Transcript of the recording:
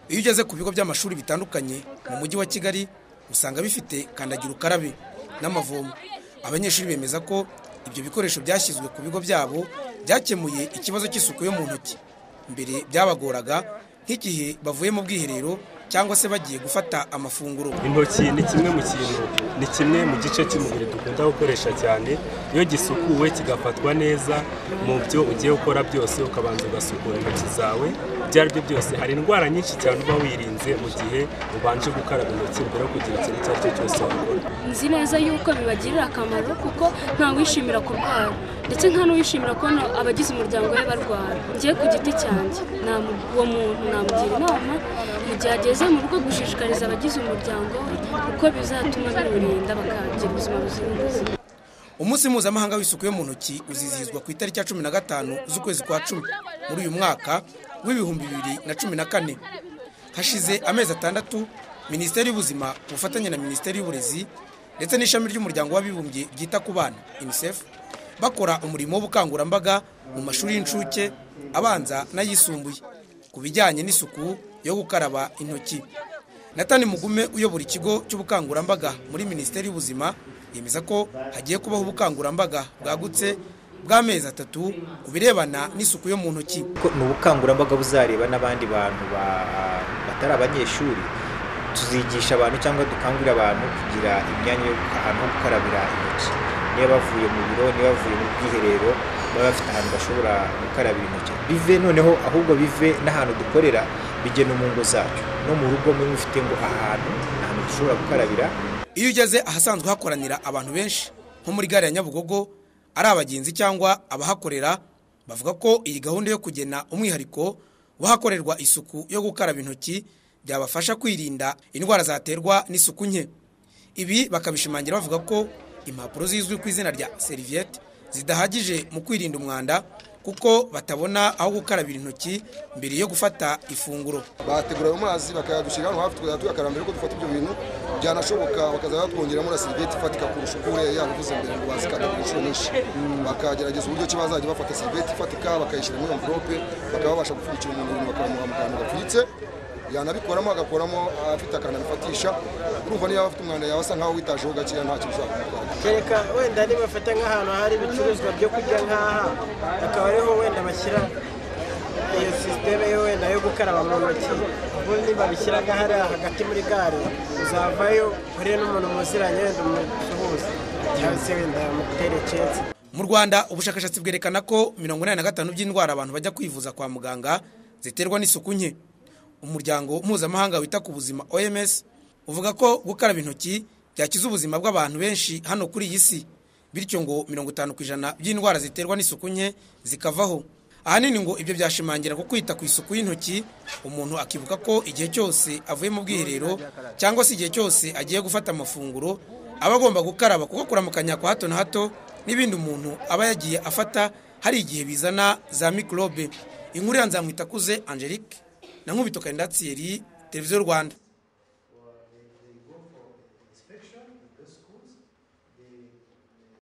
Iyo ugeze ku bigo by'amashuri bitandukanye mu mujyi wa Kigali usanga bifite kandagira ukarabe n'amavomo. Abanyeshuri bemeza ko ibyo bikoresho byashyizwe ku bigo byabo byakemuye ikibazo cy'isuku yo mu ntoki. Mbere byabagoraga nk'igihe bavuye mu bwiherero cyangwa se bagiye gufata amafunguro. Intoki ni kimwe mu kintu, ni kimwe mu gice cy'umubiri dukunda gukoresha cyane. Iyo gisukuwe kigafatwa neza mu byo ugiye gukora byose, ukabanza ugasukura intoki zawe, ibyo ari byo byose hari indwara nyinshi cyane uba wirinze mu gihe ubanje gukaraba intoki mbere yo kugira ikintu icyo ari cyo cyose wakora. Nzi neza yuko bibagirira akamaro kuko nta wishimira kurwara ndetse nta n'uwishimira kubona abagize umuryango we barwara. Ngiye ku giti cyanjye uwo muntu namugira inama mu gihe ageze mu rugo gushishikariza abagize umuryango we kuko bizatuma bimurinda bakagira ubuzima buzira umuze. Umunsi mpuzamahanga w'isuku yo mu ntoki uzizihizwa ku itariki ya 15 z'ukwezi kwa 10 muri uyu mwaka w'ibihumbi 2014. Hashize amezi 6 Minisiteri y'Ubuzima ku bufatanye na Minisiteri y'Uburezi ndetse n'ishami ry'umuryango w'abibumbye ryita ku bana UNICEF bakora umurimo w'ubukangurambaga mu mashuri y'incuke, abanza n'ayisumbuye ku bijyanye n'isuku yo gukaraba intoki. Natani Mugume uyobora ikigo cy'ubukangurambaga muri Minisiteri y'Ubuzima yemeza ko hagiye kubaho ubukangurambaga bwagutse bw'amezi 3 ku birebana n'isuku yo mu ntoki. Ni ubukangurambaga buzareba n'abandi bantu batari abanyeshuri. Tuzigisha abantu cyangwa dukangurira abantu kugira imyanya yo ahantu ho gukarabira intoki. Niba bavuye mu biro, niba bavuye mu bwiherero, baba bafite ahantu bashobora gukarabira intoki. Bive noneho ahubwo bive n'ahantu dukorera bijye no mu ngo zacu. No mu rugo mwe mufite ngo ahantu dushobora gukarabira. Iyo ugeze ahasanzwe hakoranira abantu benshi nko muri gare ya Nyabugogo, ari abagenzi cyangwa abahakorera, bavuga ko iyi gahunda yo kugena umwihariko wahakorerwa isuku yo gukaraba intoki byabafasha kwirinda indwara zaterwa n'isuku nke. Ibi bakabishimangira bavuga ko impapuro zizwi ku izina rya serviette zidahagije mu kwirinda umwanda kuko batabona aho gukarabira intoki mbere yo gufata ifunguro. Bategura ayo mazi bakayadushyira hano hafi tugakaraba mbere ko dufata ibyo bintu, byanashoboka bakaza batwongeramo na serviette ifatika kurusha uko yavuze mbere ngo bazikandagire inshuro nyinshi. Bakagerageza uburyo ki bazajya bafata serviette ifatika bakayishyira muri envelope, bakaba babasha gupfundikira umuntu bakamuha mu kantu gapfunyitse, yanabikoramo agakoramo afite akantu abifatisha. Urumva niba afite umwanda yabasa nkaho witajeho gakeya nta kintu ushaka kumukora. Kereka wenda nibafata nk'ahantu hari ibicuruzwa byo kurya nk'aha, akaba ariho wenda bashyira iyo systeme yo wenda yo gukaraba mu ntoki. Ubundi babishyira hariya hagati muri gare, uzavayo uri n'umuntu muziranye wenda umusuhuza cyangwa se wenda mutere chance. Mu Rwanda ubushakashatsi bwerekana ko 85% by'indwara abantu bajya kwivuza kwa muganga ziterwa n'isuku nke. Umuryango mpuzamahanga wita ku buzima OMS uvuga ko gukaraba intoki byakiza ubuzima bw'abantu benshi hano kuri iyi si, bityo ngo 50% by'indwara ziterwa n'isuku nke zikavaho. Ahanini ngo ibyo byashimangira ko kwita ku isuku y'intoki, umuntu akibuka ko igihe cyose avuye mu bwiherero cyangwa se igihe cyose agiye gufata amafunguro aba agomba gukaraba kuko kuramukanya kwa hato na hato n'ibindi umuntu aba yagiye afata hari igihe bizana za microbe. Inkuru ya Nzamwitakuze Angelique na Nkubito Kandidatiyeri, Televiziyo Rwanda.